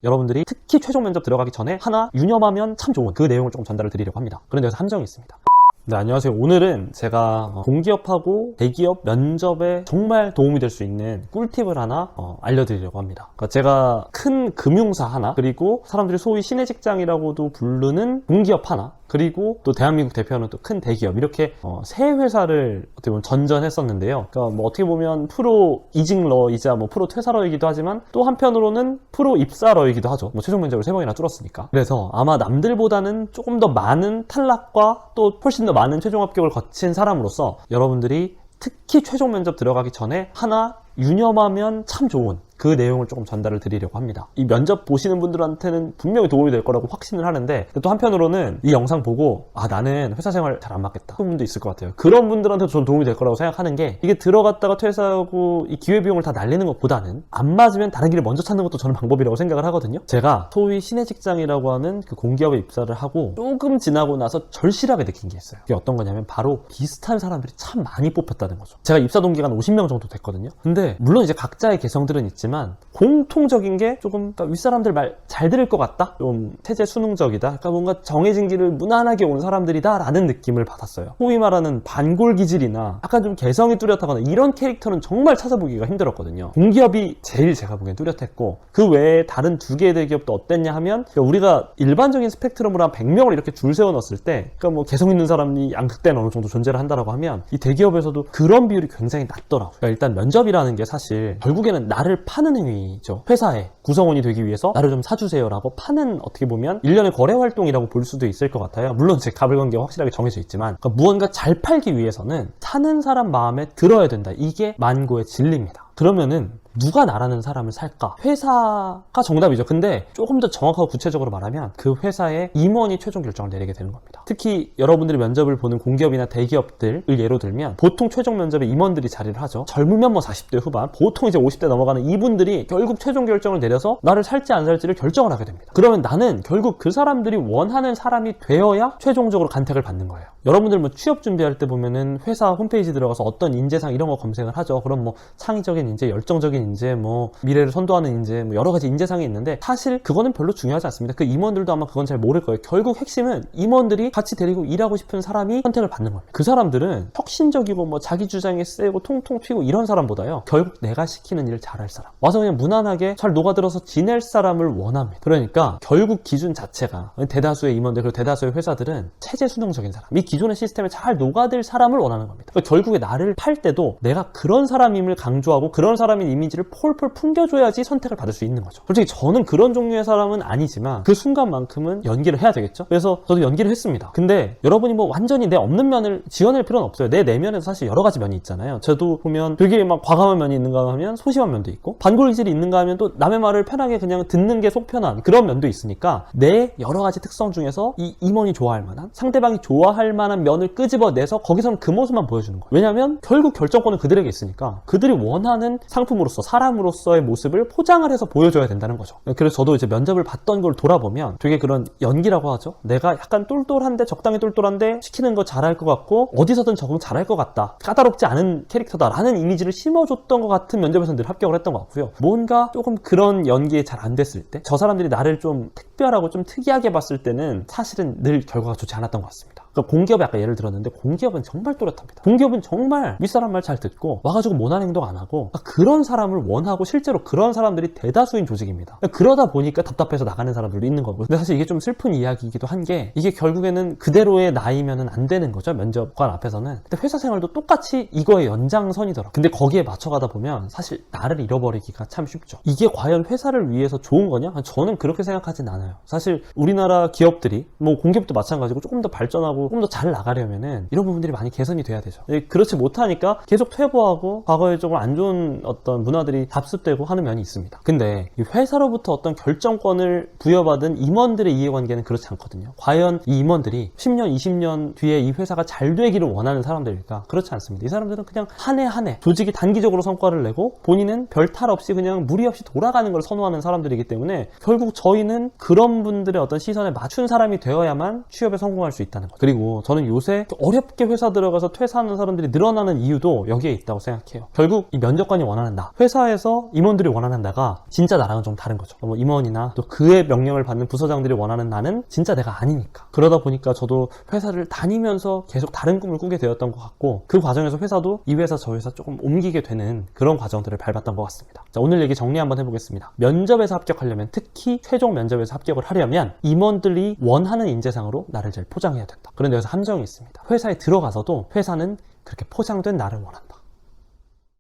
여러분들이 특히 최종 면접 들어가기 전에 하나 유념하면 참 좋은 그 내용을 조금 전달을 드리려고 합니다. 그런데 여기서 함정이 있습니다. 네, 안녕하세요. 오늘은 제가 공기업하고 대기업 면접에 정말 도움이 될 수 있는 꿀팁을 하나 알려드리려고 합니다. 그러니까 제가 큰 금융사 하나, 그리고 사람들이 소위 신의 직장이라고도 부르는 공기업 하나, 그리고 또 대한민국 대표하는 또 큰 대기업, 이렇게 세 회사를 어떻게 보면 전전했었는데요. 그러니까 뭐 어떻게 보면 프로 이직러이자 뭐 프로 퇴사러이기도 하지만 또 한편으로는 프로 입사러이기도 하죠. 뭐 최종 면접을 3번이나 뚫었으니까. 그래서 아마 남들보다는 조금 더 많은 탈락과 또 훨씬 더 많은 최종 합격을 거친 사람으로서 여러분들이 특히 최종 면접 들어가기 전에 하나 유념하면 참 좋은 그 내용을 조금 전달을 드리려고 합니다. 이 면접 보시는 분들한테는 분명히 도움이 될 거라고 확신을 하는데, 또 한편으로는 이 영상 보고 나는 회사 생활 잘 안 맞겠다 그런 분도 있을 것 같아요. 그런 분들한테도 전 도움이 될 거라고 생각하는 게, 이게 들어갔다가 퇴사하고 이 기회비용을 다 날리는 것보다는 안 맞으면 다른 길을 먼저 찾는 것도 저는 방법이라고 생각을 하거든요. 제가 소위 신의 직장이라고 하는 그 공기업에 입사를 하고 조금 지나고 나서 절실하게 느낀 게 있어요. 그게 어떤 거냐면 바로 비슷한 사람들이 참 많이 뽑혔다는 거죠. 제가 입사 동기가 한 50명 정도 됐거든요. 근데 물론 이제 각자의 개성들은 있지만 공통적인 게 조금 윗사람들 말 잘 들을 것 같다? 좀 태제 수능적이다? 그러니까 뭔가 정해진 길을 무난하게 온 사람들이다 라는 느낌을 받았어요. 소위 말하는 반골 기질이나 약간 좀 개성이 뚜렷하거나 이런 캐릭터는 정말 찾아보기가 힘들었거든요. 공기업이 제일 제가 보기엔 뚜렷했고, 그 외에 다른 두 개의 대기업도 어땠냐 하면, 그러니까 우리가 일반적인 스펙트럼으로 한 100명을 이렇게 줄 세워 넣었을 때, 그러니까 뭐 개성 있는 사람이 양극대는 어느 정도 존재를 한다라고 하면 이 대기업에서도 그런 비율이 굉장히 낮더라고요. 그러니까 일단 면접이라는 게 사실 결국에는 나를 파는 행위죠. 회사에 구성원이 되기 위해서 나를 좀 사주세요라고 파는, 어떻게 보면 일련의 거래 활동이라고 볼 수도 있을 것 같아요. 물론 제 가불관계가 확실하게 정해져 있지만, 그러니까 무언가 잘 팔기 위해서는 사는 사람 마음에 들어야 된다. 이게 만고의 진리입니다. 그러면은 누가 나라는 사람을 살까? 회사가 정답이죠. 근데 조금 더 정확하고 구체적으로 말하면 그 회사의 임원이 최종 결정을 내리게 되는 겁니다. 특히 여러분들이 면접을 보는 공기업이나 대기업들을 예로 들면 보통 최종 면접에 임원들이 자리를 하죠. 젊으면 뭐 40대 후반, 보통 이제 50대 넘어가는 이분들이 결국 최종 결정을 내려서 나를 살지 안 살지를 결정을 하게 됩니다. 그러면 나는 결국 그 사람들이 원하는 사람이 되어야 최종적으로 간택을 받는 거예요. 여러분들 뭐 취업 준비할 때 보면은 회사 홈페이지 들어가서 어떤 인재상 이런 거 검색을 하죠. 그럼 뭐 창의적인 인재, 열정적인 인재, 뭐 미래를 선도하는 인재, 뭐 여러 가지 인재상이 있는데, 사실 그거는 별로 중요하지 않습니다. 그 임원들도 아마 그건 잘 모를 거예요. 결국 핵심은 임원들이 같이 데리고 일하고 싶은 사람이 선택을 받는 겁니다. 그 사람들은 혁신적이고 뭐 자기 주장이 세고 통통 튀고 이런 사람보다요, 결국 내가 시키는 일을 잘할 사람, 와서 그냥 무난하게 잘 녹아들어서 지낼 사람을 원합니다. 그러니까 결국 기준 자체가 대다수의 임원들, 그리고 대다수의 회사들은 체제 수능적인 사람, 이 기존의 시스템에 잘 녹아들 사람을 원하는 겁니다. 그러니까 결국에 나를 팔 때도 내가 그런 사람임을 강조하고 그런 사람인 이미지를 폴폴 풍겨줘야지 선택을 받을 수 있는 거죠. 솔직히 저는 그런 종류의 사람은 아니지만 그 순간만큼은 연기를 해야 되겠죠. 그래서 저도 연기를 했습니다. 근데 여러분이 뭐 완전히 내 없는 면을 지어낼 필요는 없어요. 내 내면에도 사실 여러 가지 면이 있잖아요. 저도 보면 되게 막 과감한 면이 있는가 하면 소심한 면도 있고, 반골기질이 있는가 하면 또 남의 말을 편하게 그냥 듣는 게 속 편한 그런 면도 있으니까, 내 여러 가지 특성 중에서 이 임원이 좋아할 만한, 상대방이 좋아할 만한 면을 끄집어내서 거기서는 그 모습만 보여주는 거예요. 왜냐면 결국 결정권은 그들에게 있으니까 그들이 원하는 상품으로서, 사람으로서의 모습을 포장을 해서 보여줘야 된다는 거죠. 그래서 저도 이제 면접을 봤던 걸 돌아보면 되게 그런 연기라고 하죠. 내가 약간 똘똘한데, 적당히 똘똘한데 시키는 거 잘할 것 같고 어디서든 적응 잘할 것 같다, 까다롭지 않은 캐릭터다 라는 이미지를 심어줬던 것 같은 면접에서 늘 합격을 했던 것 같고요. 뭔가 조금 그런 연기에 잘 안 됐을 때, 저 사람들이 나를 좀 특별하고 좀 특이하게 봤을 때는 사실은 늘 결과가 좋지 않았던 것 같습니다. 그러니까 공기업에 아까 예를 들었는데, 공기업은 정말 또렷합니다. 공기업은 정말 윗사람 말 잘 듣고 와가지고 모난 행동 안 하고 그런 사람을 원하고 실제로 그런 사람들이 대다수인 조직입니다. 그러다 보니까 답답해서 나가는 사람들도 있는 거고. 근데 사실 이게 좀 슬픈 이야기이기도 한 게, 이게 결국에는 그대로의 나이면은 안 되는 거죠, 면접관 앞에서는. 근데 회사 생활도 똑같이 이거의 연장선이더라고요. 근데 거기에 맞춰가다 보면 사실 나를 잃어버리기가 참 쉽죠. 이게 과연 회사를 위해서 좋은 거냐? 저는 그렇게 생각하진 않아요. 사실 우리나라 기업들이, 뭐 공기업도 마찬가지고, 조금 더 발전하고 조금 더 잘 나가려면은 이런 부분들이 많이 개선이 돼야 되죠. 그렇지 못하니까 계속 퇴보하고 과거에 조금 안 좋은 어떤 문화들이 답습되고 하는 면이 있습니다. 근데 이 회사로부터 어떤 결정권을 부여받은 임원들의 이해관계는 그렇지 않거든요. 과연 이 임원들이 10년, 20년 뒤에 이 회사가 잘 되기를 원하는 사람들일까? 그렇지 않습니다. 이 사람들은 그냥 한 해 한 해 조직이 단기적으로 성과를 내고 본인은 별 탈 없이 그냥 무리 없이 돌아가는 걸 선호하는 사람들이기 때문에, 결국 저희는 그런 분들의 어떤 시선에 맞춘 사람이 되어야만 취업에 성공할 수 있다는 거죠. 그리고 저는 요새 어렵게 회사 들어가서 퇴사하는 사람들이 늘어나는 이유도 여기에 있다고 생각해요. 결국 이 면접관이 원하는 나, 회사에서 임원들이 원하는 나가 진짜 나랑은 좀 다른 거죠. 뭐 임원이나 또 그의 명령을 받는 부서장들이 원하는 나는 진짜 내가 아니니까. 그러다 보니까 저도 회사를 다니면서 계속 다른 꿈을 꾸게 되었던 것 같고, 그 과정에서 회사도 이 회사 저 회사 조금 옮기게 되는 그런 과정들을 밟았던 것 같습니다. 자, 오늘 얘기 정리 한번 해보겠습니다. 면접에서 합격하려면, 특히 최종 면접에서 합격을 하려면 임원들이 원하는 인재상으로 나를 잘 포장해야 된다. 그런데 여기서 함정이 있습니다. 회사에 들어가서도 회사는 그렇게 포장된 나를 원한다.